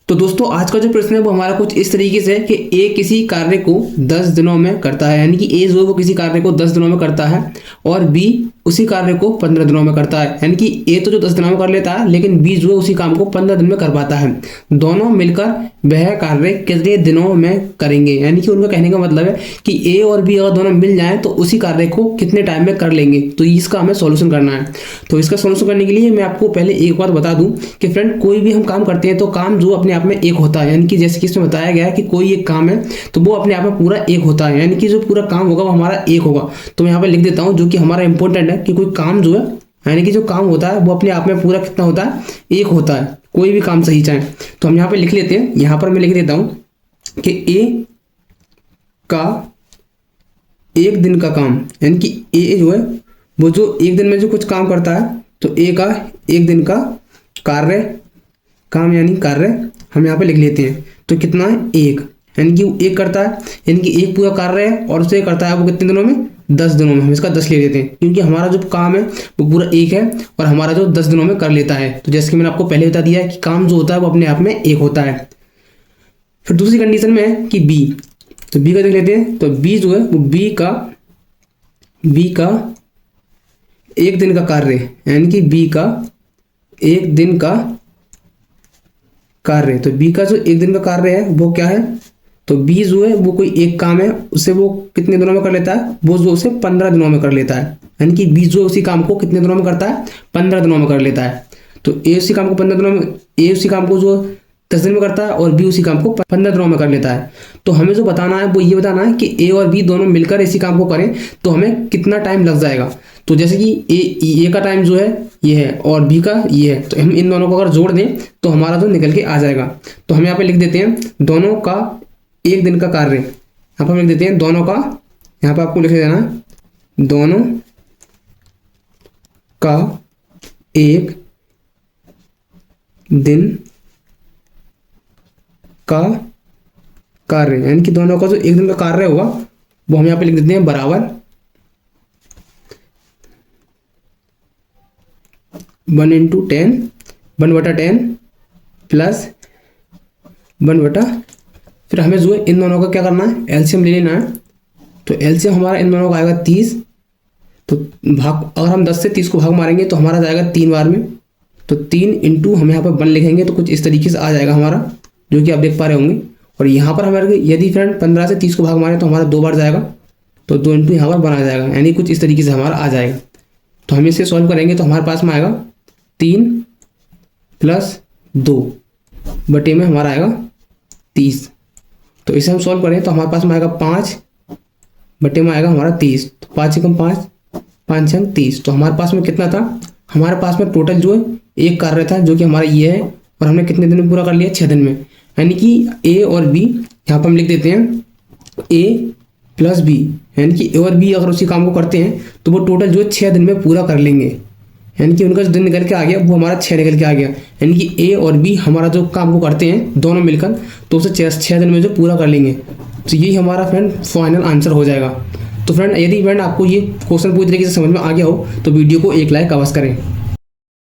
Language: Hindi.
तो दोस्तों आज का जो प्रश्न है वो हमारा कुछ इस तरीके से है कि ए किसी कार्य को 10 दिनों में करता है, यानी कि ए जो है वो किसी कार्य को 10 दिनों में करता है और बी उसी कार्य को 15 दिनों में करता है। यानी कि ए तो जो 10 दिनों में कर लेता है लेकिन बी जो है उसी काम को 15 दिन में कर पाता है। दोनों मिलकर वह कार्य कितने दिनों में करेंगे, यानी कि उनका कहने का मतलब है कि ए और बी अगर दोनों मिल जाएं तो उसी कार्य को कितने टाइम में कर लेंगे। तो इसका हमें सॉल्यूशन करना है। तो इसका सॉल्यूशन करने के लिए मैं आपको पहले एक बात बता दूं कि फ्रेंड कोई भी हम काम करते हैं तो काम जो अपने आप में एक होता है, यानी कि जैसे कि इसमें बताया गया है कि कोई एक काम है तो वो अपने आप में पूरा एक होता है, यानी कि जो पूरा काम होगा वो हमारा एक होगा। तो मैं यहाँ पे लिख देता हूँ जो कि हमारा इंपॉर्टेंट है कि कोई काम जो है यानी कि जो काम होता है वो अपने आप में पूरा कितना होता है, एक होता है, कोई भी काम सही चाहे। तो हम यहाँ पे लिख लेते हैं, यहाँ पर मैं लिख देता हूँ कि ए का एक दिन का काम, यानी कि ए जो है वो जो एक दिन में जो कुछ काम करता है तो ए का एक दिन का कार्य काम यानी कार्य हम यहाँ पे लिख लेते हैं। तो कितना है, एक, यानी कि वो एक करता है, यानी कि एक पूरा कार्य है और उसे करता है वो कितने दिनों में, 10 दिनों में। हम इसका 10 ले लेते हैं क्योंकि हमारा जो काम है वो पूरा एक है और हमारा जो 10 दिनों में कर लेता है। तो जैसे कि मैंने आपको पहले बता दिया है कि काम जो होता है वो अपने आप में एक होता है। फिर दूसरी कंडीशन में है कि बी, तो बी का देख लेते हैं। तो बी जो है वो बी का एक दिन का कार्य, यानी कि बी का एक दिन का कार्य, तो बी का जो एक दिन का कार्य है वो क्या है, तो बी जो है वो कोई एक काम है उसे वो कितने दिनों में कर लेता है, वो जो उसे 15 दिनों में कर लेता है। यानी कि बी जो है उसी काम को कितने दिनों में करता है, 15 दिनों में कर लेता है। तो ए उसी काम को 15 दिनों में, ए उसी काम को जो 10 दिन में करता है और बी उसी काम को 15 दिनों में कर लेता है। तो हमें जो बताना है वो ये बताना है कि ए और बी दोनों मिलकर इसी काम को करें तो हमें कितना टाइम लग जाएगा। तो जैसे कि ए का टाइम जो है ये है और बी का ये है, तो हम इन दोनों को अगर जोड़ दें तो हमारा जो निकल के आ जाएगा। तो हम यहाँ पे लिख देते हैं दोनों का एक दिन का कार्य, यहाँ पर हम लिख देते हैं दोनों का, यहाँ पे आपको लिख देना दोनों का एक दिन का कार्य, यानी कि दोनों का जो एक दिन का कार्य होगा वो हम यहाँ पे लिख देते हैं बराबर 1/10 प्लस 1/, फिर हमें जो है इन दोनों का क्या करना है, एलसीएम ले लेना है। तो एलसीएम हमारा इन दोनों का आएगा 30, तो भाग अगर हम 10 से 30 को भाग मारेंगे तो हमारा जाएगा 3 बार में, तो 3 इंटू हम यहाँ पर 1 लिखेंगे तो कुछ इस तरीके से आ जाएगा हमारा, जो कि आप देख पा रहे होंगे। और यहाँ पर हमारे यदि फ्रेंड 15 से 30 को भाग मारें तो हमारा 2 बार जाएगा, तो 2 इंटू यहाँ पर बना जाएगा, यानी कुछ इस तरीके से हमारा आ जाएगा। तो हम इसे सॉल्व करेंगे तो हमारे पास में आएगा 3 + 2 बटे में हमारा आएगा 30। तो इसे हम सॉल्व करें तो हमारे पास में आएगा 5 बटे में आएगा हमारा 30। तो 5 × 5 5 × 30, तो हमारे पास में कितना था, हमारे पास में टोटल जो है एक कार्य था जो कि हमारा ये है और हमने कितने दिन में पूरा कर लिया, 6 दिन में। यानी कि ए और बी यहाँ पर हम लिख देते हैं ए + बी, यानी कि ए और बी अगर उसी काम को करते हैं तो वो टोटल जो है 6 दिन में पूरा कर लेंगे। यानी कि उनका जो दिन निकल के आ गया वो हमारा 6 निकल के आ गया, यानी कि ए और बी हमारा जो काम को करते हैं दोनों मिलकर तो उसे 6 दिन में जो पूरा कर लेंगे। तो यही हमारा फ्रेंड फाइनल आंसर हो जाएगा। तो फ्रेंड यदि फ्रेंड आपको ये क्वेश्चन पूरी तरीके से समझ में आ गया हो तो वीडियो को एक लाइक अवश्य करें।